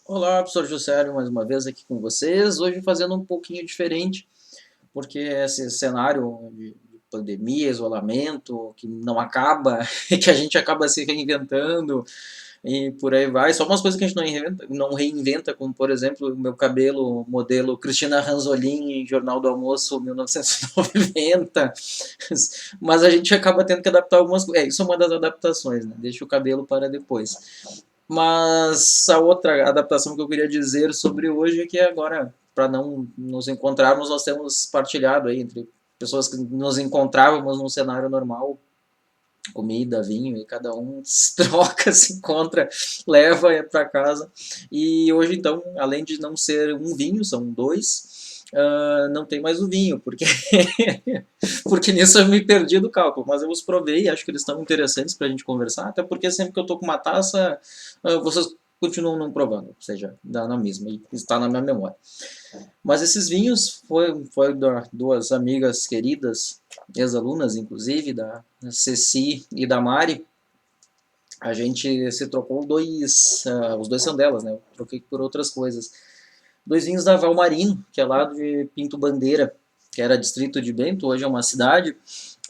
Olá, professor Juscelio, mais uma vez aqui com vocês. Hoje fazendo um pouquinho diferente, porque esse cenário de pandemia, isolamento, que não acaba, e que a gente acaba se reinventando e por aí vai. Só umas coisas que a gente não reinventa, como por exemplo o meu cabelo modelo Cristina Ranzolin em Jornal do Almoço 1990. Mas a gente acaba tendo que adaptar algumas coisas. Isso é uma das adaptações, né? Deixa o cabelo para depois. Mas a outra adaptação que eu queria dizer sobre hoje é que agora, para não nos encontrarmos, nós temos partilhado aí entre pessoas que nos encontrávamos num cenário normal, comida, vinho, e cada um se troca, se encontra, leva para casa. E hoje, então, além de não ser um vinho, são dois, não tem mais o vinho, porque porque nisso eu me perdi do cálculo, mas eu os provei, acho que eles estão interessantes para a gente conversar, até porque sempre que eu estou com uma taça, vocês continuam não provando, ou seja, dá na mesma, e está na minha memória. Mas esses vinhos foi da duas amigas queridas, ex-alunas inclusive, da Ceci e da Mari. A gente se trocou os dois são delas, né? Eu troquei por outras coisas. Dois vinhos da Valmarino, que é lá de Pinto Bandeira, que era distrito de Bento, hoje é uma cidade.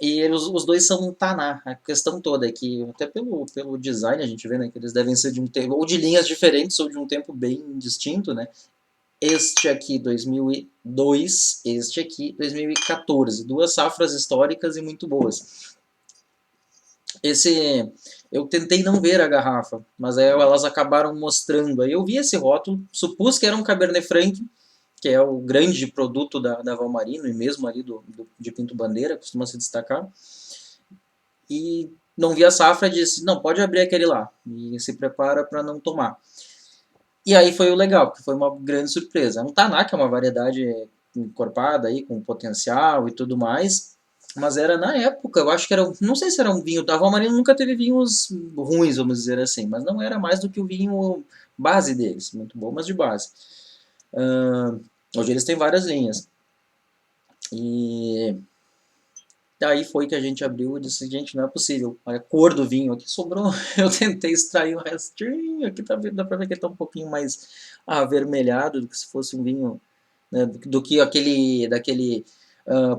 E os dois são Taná. A questão toda é que, até pelo design, a gente vê, né, que eles devem ser de um tempo, ou de linhas diferentes, ou de um tempo bem distinto, né? Este aqui 2002, este aqui 2014. Duas safras históricas e muito boas. Esse eu tentei não ver a garrafa, mas aí elas acabaram mostrando. Aí eu vi esse rótulo, supus que era um Cabernet Franc, que é o grande produto da Valmarino e mesmo ali de Pinto Bandeira, costuma se destacar. E não vi a safra e disse: não, pode abrir aquele lá. E se prepara para não tomar. E aí foi o legal, porque foi uma grande surpresa. Um Taná, que é uma variedade encorpada aí, com potencial e tudo mais, mas era na época, eu acho que era, não sei se era um vinho, a Valmarino nunca teve vinhos ruins, vamos dizer assim, mas não era mais do que o vinho base deles, muito bom, mas de base. Uh, Hoje eles têm várias linhas. E daí foi que a gente abriu e disse, gente, não é possível. A cor do vinho aqui sobrou. Eu tentei extrair o restinho. Aqui tá, dá pra ver que ele tá um pouquinho mais avermelhado do que se fosse um vinho, né, do que daquele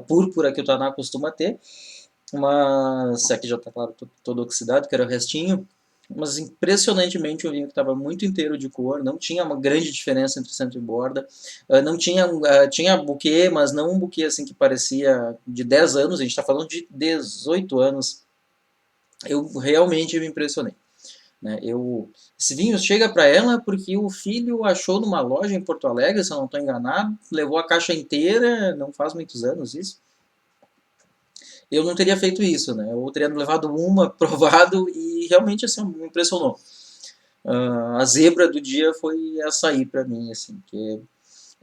púrpura que o Taná costuma ter. Mas aqui já tá claro, todo oxidado, que era o restinho. Mas impressionantemente o vinho que estava muito inteiro de cor, não tinha uma grande diferença entre centro e borda. Não tinha, tinha buquê, mas não um buquê assim que parecia de 10 anos, a gente está falando de 18 anos. Eu realmente me impressionei. Né? Esse vinho chega para ela porque o filho achou numa loja em Porto Alegre, se eu não estou enganado, levou a caixa inteira, não faz muitos anos isso. Eu não teria feito isso, né? Eu teria levado uma, provado e realmente assim me impressionou. A zebra do dia foi essa aí para mim, assim, que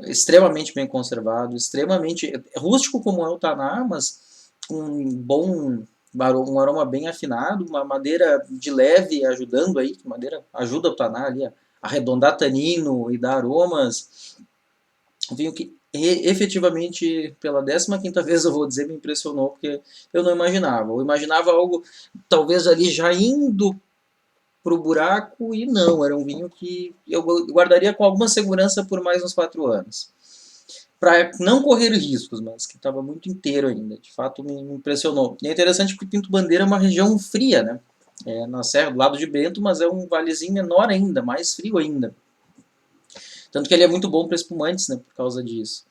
é extremamente bem conservado, extremamente rústico como é o Taná, mas com um aroma bem afinado, uma madeira de leve ajudando aí, que madeira ajuda o Taná ali a arredondar tanino e dar aromas. Um vinho que efetivamente pela 15ª vez eu vou dizer me impressionou porque eu não imaginava. Eu imaginava algo talvez ali já indo pro buraco e não, era um vinho que eu guardaria com alguma segurança por mais uns 4 anos. Para não correr riscos, mas que estava muito inteiro ainda. De fato, me impressionou. E é interessante porque Pinto Bandeira é uma região fria, né? É na serra, do lado de Bento, mas é um valezinho menor ainda, mais frio ainda. Tanto que ele é muito bom para espumantes, né? Por causa disso.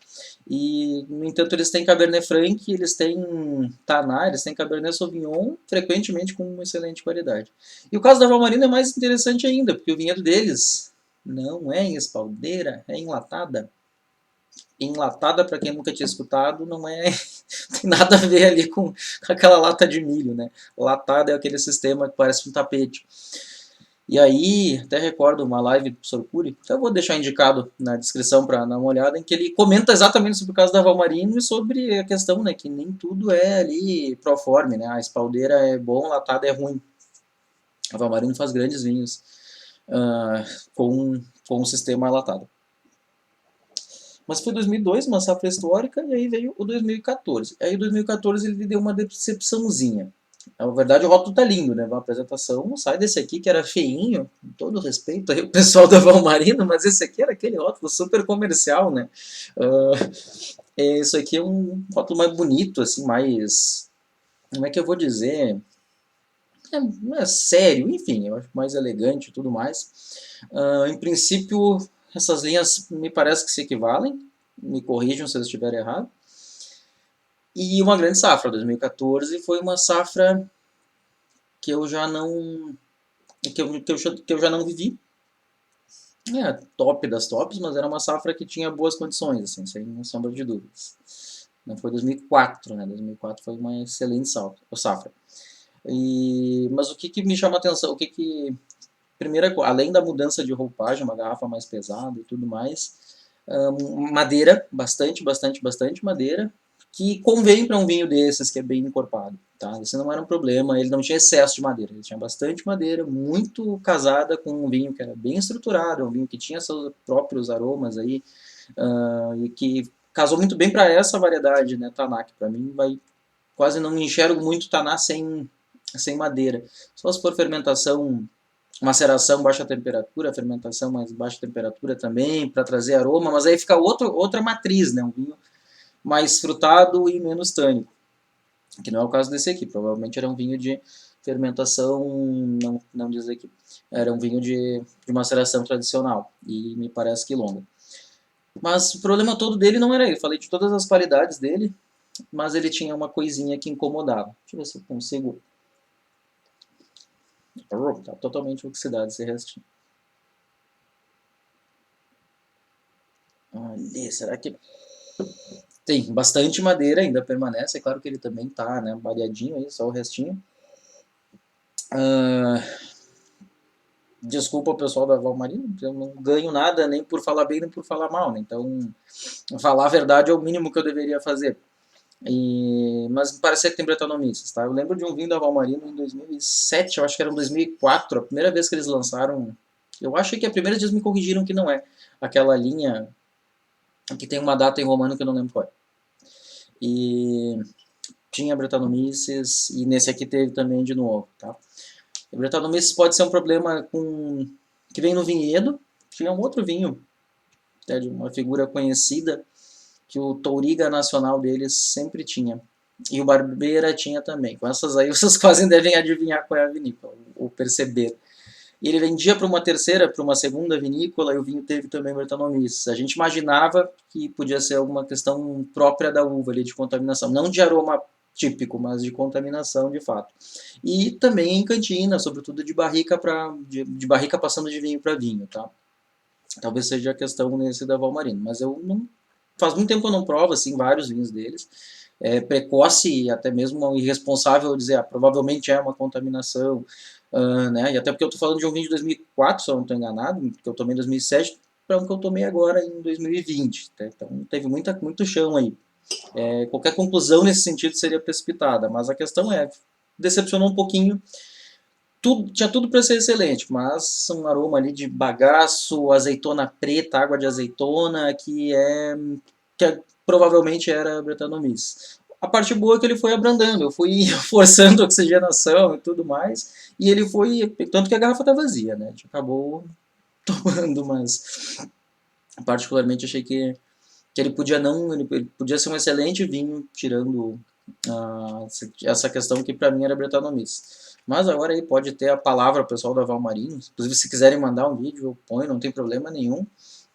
E, no entanto, eles têm Cabernet Franc, eles têm Taná, eles têm Cabernet Sauvignon, frequentemente com uma excelente qualidade. E o caso da Valmarino é mais interessante ainda, porque o vinhedo deles não é em espaldeira, é enlatada. Enlatada, para quem nunca tinha escutado, não é tem nada a ver ali com aquela lata de milho, né? Latada é aquele sistema que parece um tapete. E aí, até recordo uma live do professor Cury, até vou deixar indicado na descrição para dar uma olhada, em que ele comenta exatamente sobre o caso da Valmarino e sobre a questão, né, que nem tudo é ali proforme, né, a espaldeira é bom, latada é ruim. A Valmarino faz grandes vinhos uh, com um sistema latado. Mas foi 2002, uma safra histórica, e aí veio o 2014. Aí o 2014 ele deu uma decepçãozinha. Na verdade, o rótulo tá lindo, né? Uma apresentação, sai desse aqui que era feinho, com todo respeito aí o pessoal da Valmarino, mas esse aqui era aquele rótulo super comercial, né? Isso aqui é um rótulo mais bonito, assim, mais... Como é que eu vou dizer? Não é sério, enfim, eu acho mais elegante e tudo mais. Em princípio, essas linhas me parece que se equivalem, me corrijam se eu estiver errado. E uma grande safra, 2014 foi uma safra que eu já não que eu já não vivi. É, top das tops, mas era uma safra que tinha boas condições, assim, sem sombra de dúvidas. Não foi 2004, né? 2004 foi uma excelente safra. Mas o que, que me chama a atenção, primeira, além da mudança de roupagem, uma garrafa mais pesada e tudo mais, madeira, bastante madeira, que convém para um vinho desses, que é bem encorpado. Tá? Esse não era um problema, ele não tinha excesso de madeira, ele tinha bastante madeira, muito casada com um vinho que era bem estruturado, um vinho que tinha seus próprios aromas aí, e que casou muito bem para essa variedade, né, Taná, que para mim quase não enxergo muito Taná sem madeira. Só se for fermentação, maceração baixa temperatura, fermentação mais baixa temperatura também, para trazer aroma, mas aí fica outra matriz, né? Um vinho mais frutado e menos tânico, que não é o caso desse aqui. Provavelmente era um vinho de fermentação, não diz aqui, era um vinho de maceração tradicional, e me parece que longa. Mas o problema todo dele não era ele, falei de todas as qualidades dele, mas ele tinha uma coisinha que incomodava. Deixa eu ver se eu consigo... Tá totalmente oxidado esse restinho. Ali, será que... Tem bastante madeira, ainda permanece. É claro que ele também tá, né, baleadinho aí, só o restinho. Desculpa o pessoal da Valmarino, eu não ganho nada nem por falar bem nem por falar mal, né? Então, falar a verdade é o mínimo que eu deveria fazer. Mas parece que tem bretanomices, tá? Eu lembro de um vinho da Valmarino em 2007, eu acho que era em 2004, a primeira vez que eles lançaram. Eu acho que a primeira vez me corrigiram que não é aquela linha que tem uma data em romano que eu não lembro qual é. E tinha bretanomices e nesse aqui teve também de novo, tá? O bretanomices pode ser um problema que vem no vinhedo. Tinha um outro vinho, de uma figura conhecida, que o Touriga Nacional deles sempre tinha. E o Barbeira tinha também. Com essas aí vocês quase devem adivinhar qual é a vinícola, ou perceber. E ele vendia para uma terceira, para uma segunda vinícola, e o vinho teve também Bretanomices. A gente imaginava que podia ser alguma questão própria da uva ali, de contaminação. Não de aroma típico, mas de contaminação de fato. E também em cantina, sobretudo de barrica, de barrica passando de vinho para vinho. Tá? Talvez seja a questão nesse da Valmarino. Mas eu não... Faz muito tempo que eu não provo assim, vários vinhos deles. É precoce e até mesmo irresponsável dizer, provavelmente é uma contaminação, né? E até porque eu estou falando de um vinho de 2004, se eu não estou enganado, que eu tomei em 2007, para um que eu tomei agora em 2020. Tá? Então teve muito chão aí. Qualquer conclusão nesse sentido seria precipitada, mas a questão decepcionou um pouquinho. Tinha tudo para ser excelente, mas um aroma ali de bagaço, azeitona preta, água de azeitona, provavelmente era Brettanomyces. A parte boa é que ele foi abrandando, eu fui forçando a oxigenação e tudo mais, e ele foi, tanto que a garrafa tá vazia, né, a gente acabou tomando, mas particularmente achei que ele podia ele podia ser um excelente vinho, tirando essa questão que para mim era Brettanomyces. Mas agora aí pode ter a palavra o pessoal da Valmarino, inclusive se quiserem mandar um vídeo eu ponho, não tem problema nenhum.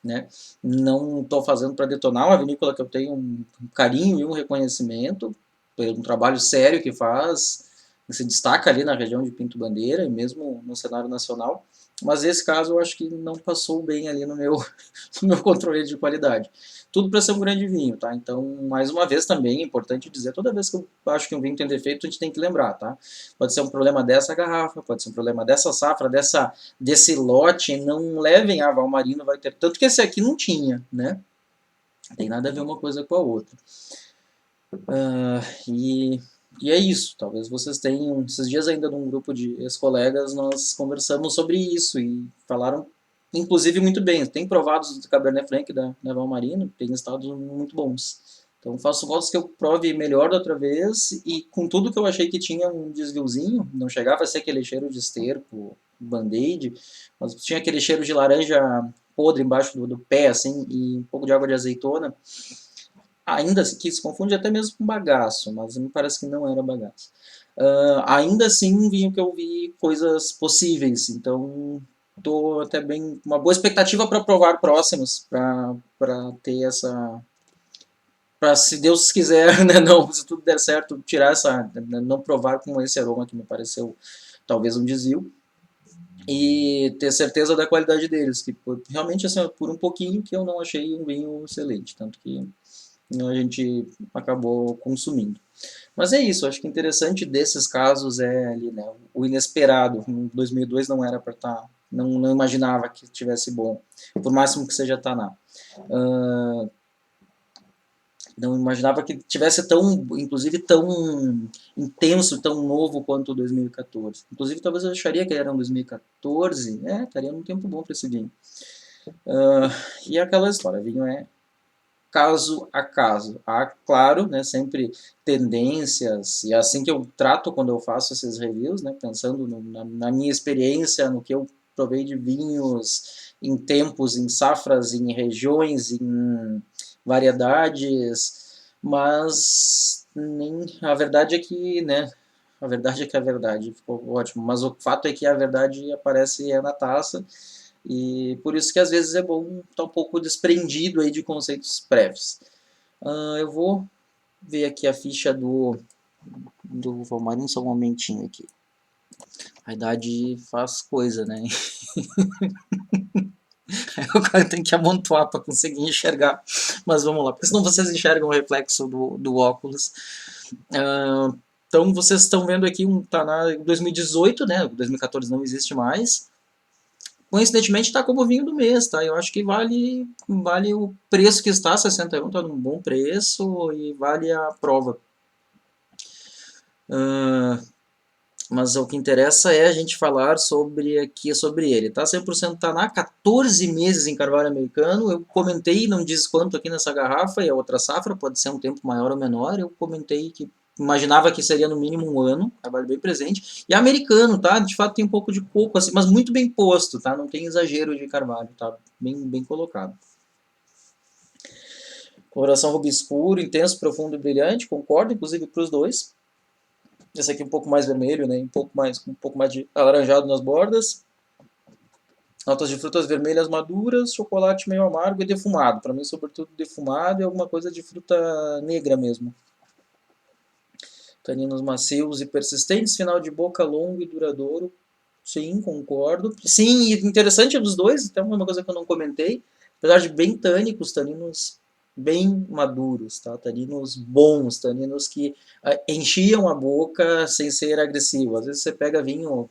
Né? Não estou fazendo para detonar uma vinícola que eu tenho um carinho e um reconhecimento pelo trabalho sério que faz, que se destaca ali na região de Pinto Bandeira e mesmo no cenário nacional, mas esse caso eu acho que não passou bem ali no meu, no meu controle de qualidade. Tudo para ser um grande vinho, tá? Então, mais uma vez também, é importante dizer, toda vez que eu acho que um vinho tem defeito, a gente tem que lembrar, tá? Pode ser um problema dessa garrafa, pode ser um problema dessa safra, desse lote, não levem a Valmarino, vai ter... Tanto que esse aqui não tinha, né? Tem nada a ver uma coisa com a outra. E é isso, talvez vocês tenham... Esses dias ainda num grupo de ex-colegas, nós conversamos sobre isso e falaram, inclusive, muito bem. Tem provados do Cabernet Franc da Valmarino, tem estados muito bons. Então faço votos que eu prove melhor da outra vez e com tudo que eu achei que tinha um desviozinho, não chegava a ser aquele cheiro de esterco, band-aid, mas tinha aquele cheiro de laranja podre embaixo do pé, assim, e um pouco de água de azeitona, ainda que se confunde até mesmo com bagaço, mas me parece que não era bagaço. Ainda assim, vinho que eu vi coisas possíveis, então tô até bem uma boa expectativa para provar próximos, para ter essa para se Deus quiser, né, não, se tudo der certo, tirar essa, não provar com esse aroma que me pareceu talvez um desvio e ter certeza da qualidade deles, que realmente assim, por um pouquinho que eu não achei um vinho excelente, tanto que a gente acabou consumindo. Mas é isso, acho que interessante desses casos é ali, né, o inesperado. Em 2002 não era para estar, não imaginava que tivesse bom, por máximo que seja Taná. Uh, não imaginava que tivesse tão, inclusive tão intenso, tão novo quanto o 2014. Inclusive talvez eu acharia que era um 2014, estaria num tempo bom para esse vinho. E aquela história, vinho é caso a caso. Há, claro, né, sempre tendências, e é assim que eu trato quando eu faço esses reviews, né, pensando na minha experiência, no que eu provei de vinhos em tempos, em safras, em regiões, em variedades, mas nem, a verdade é que, né, a verdade é que a verdade ficou ótimo, mas o fato é que a verdade aparece na taça, e por isso que às vezes é bom estar um pouco desprendido aí de conceitos prévios. Eu vou ver aqui a ficha do Valmarin, só um momentinho aqui. A idade faz coisa, né? O cara tem que amontoar para conseguir enxergar. Mas vamos lá, porque senão vocês enxergam o reflexo do óculos. Então vocês estão vendo aqui um Taná 2018, né? 2014 não existe mais. Coincidentemente está como vinho do mês, tá? Eu acho que vale o preço que está, 61 está num bom preço e vale a prova. Mas o que interessa é a gente falar sobre ele, tá? 100% Taná, 14 meses em carvalho americano. Eu comentei, não diz quanto aqui nessa garrafa, e a outra safra pode ser um tempo maior ou menor. Eu comentei que imaginava que seria no mínimo um ano, carvalho bem presente. E americano, tá? De fato tem um pouco de coco, assim, mas muito bem posto, tá? Não tem exagero de carvalho, tá? Bem colocado. Coloração rubi escuro, intenso, profundo e brilhante, concordo, inclusive para os dois. Esse aqui um pouco mais vermelho, né? Um pouco mais de alaranjado nas bordas. Notas de frutas vermelhas maduras, chocolate meio amargo e defumado. Para mim, sobretudo, defumado e alguma coisa de fruta negra mesmo. Taninos macios e persistentes, final de boca longo e duradouro. Sim, concordo. Sim, interessante dos dois, até uma coisa que eu não comentei. Apesar de bem tânicos, taninos bem maduros, tá? Taninos bons, taninos que enchiam a boca sem ser agressivo. Às vezes você pega vinho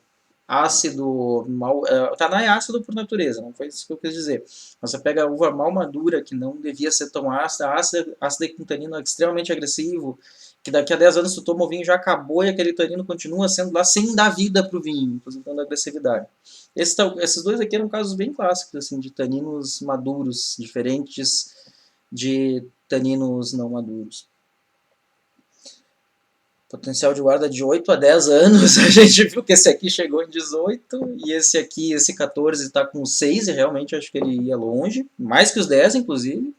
ácido, mal, Taná é ácido por natureza, não foi isso que eu quis dizer. Mas você pega a uva mal madura, que não devia ser tão ácida com tanino extremamente agressivo, que daqui a 10 anos tu toma o vinho já acabou e aquele tanino continua sendo lá sem dar vida para o vinho, apresentando agressividade. Esses dois aqui eram casos bem clássicos assim, de taninos maduros, diferentes de taninos não maduros. Potencial de guarda de 8 a 10 anos, a gente viu que esse aqui chegou em 18 e esse aqui, esse 14 está com 6 e realmente acho que ele ia longe, mais que os 10 inclusive.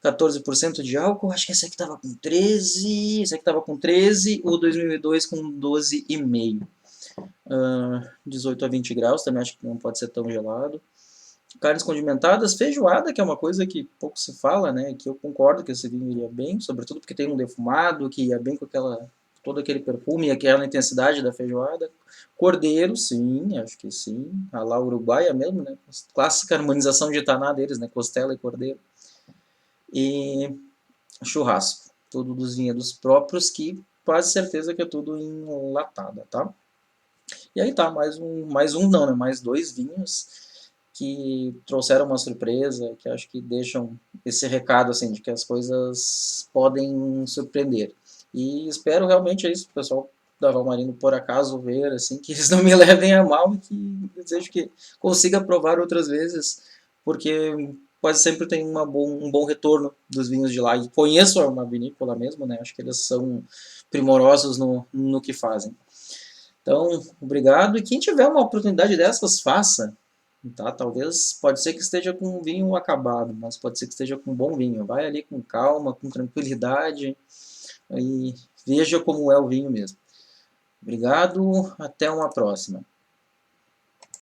14% de álcool, acho que esse aqui estava com 13, esse aqui estava com 13, o 2002 com 12,5. 18 a 20 graus, também acho que não pode ser tão gelado. Carnes condimentadas, feijoada, que é uma coisa que pouco se fala, né? Que eu concordo que esse vinho iria bem, sobretudo porque tem um defumado, que ia bem com todo aquele perfume e aquela intensidade da feijoada. Cordeiro, sim, acho que sim. A lá uruguaia mesmo, né? Clássica harmonização de taná deles, né? Costela e cordeiro. E churrasco, tudo dos vinhedos próprios, que quase certeza que é tudo enlatada, tá? E aí tá, mais um não, né? Mais dois vinhos que trouxeram uma surpresa, que acho que deixam esse recado assim de que as coisas podem surpreender. E espero realmente isso, o pessoal da Valmarino por acaso ver, assim, que eles não me levem a mal e que eu desejo que consiga provar outras vezes, porque quase sempre tem um bom retorno dos vinhos de lá. E conheço uma vinícola mesmo, né? Acho que eles são primorosos no que fazem. Então, obrigado. E quem tiver uma oportunidade dessas, faça. Tá? Talvez, pode ser que esteja com um vinho acabado, mas pode ser que esteja com um bom vinho. Vai ali com calma, com tranquilidade e veja como é o vinho mesmo. Obrigado, até uma próxima.